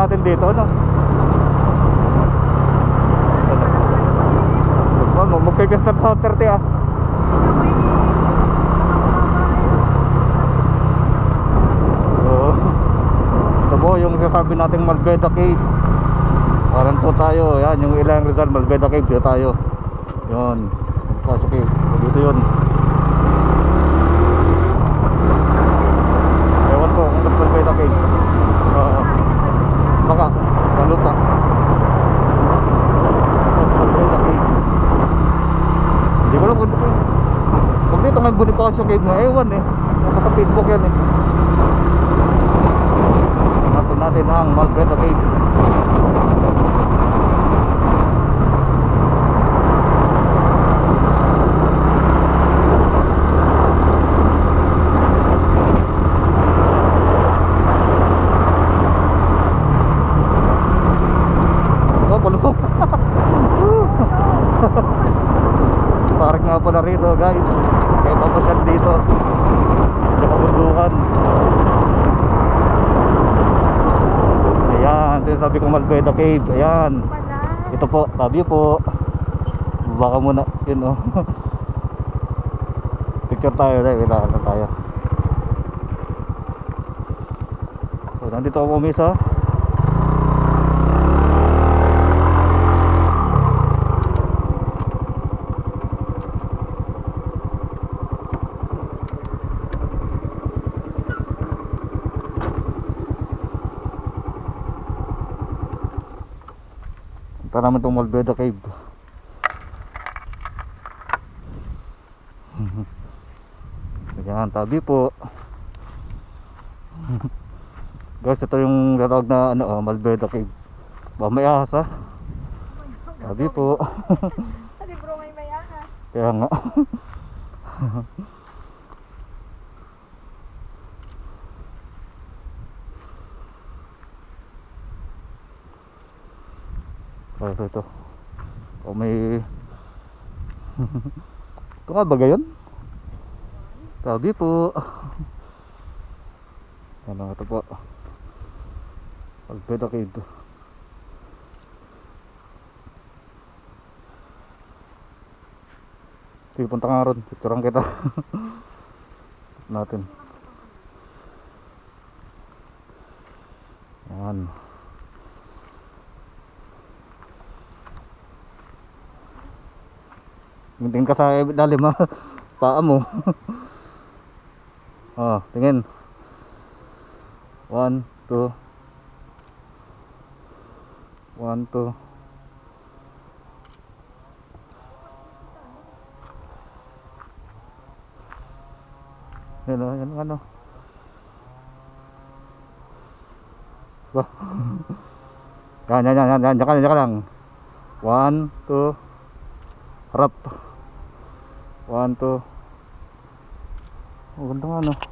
natin dito, no? Magpipistart sa 30 ah. Oo. Ito po yung sasabi nating Malbeda Cave. Parang po tayo, yan yung ilang Rizal, Malbeda Cave, dito tayo. Yun, Malbeda Cave, dito yun. Ewan ko kung Malbeda Cave. Oo. Baka, palupa. Malbeda Cave. Hindi ko lang kung dito may Bonifacio Cave mo, ewan eh. Naka sa Facebook yan eh. Natin natin ang Malbeda Cave. Parang nga pala rito guys, kahit papasyal dito sa kabundukan. Ayan, ito yung sabi kong Malbeda Cave. Ayan, ito po, sabi po. Baka muna, yun o. Picture tayo dahil, kailangan na tayo. So, nandito ako umisa. Punta naman itong Malbeda Cave. Ayan, tabi po. Guys, ito yung tatawag na ano, Malbeda Cave. Ba may ahas ha? Tabi po. Sa libro may ahas. Kaya nga. Ito. O may ito nga ba gayon? Tabi po. Ano ito po, Malbeda Cave. Sige, punta nga ron, picturean kita. Natin. Yan. Tingin ka sa ilalim ha. Paa mo. Oh, tingin. 1, 2 1, 2. Yan o, yan ano. Wah. Yan, diyan ka lang. 1, 2. Harap. 1, 2. Oh, ganda nga no.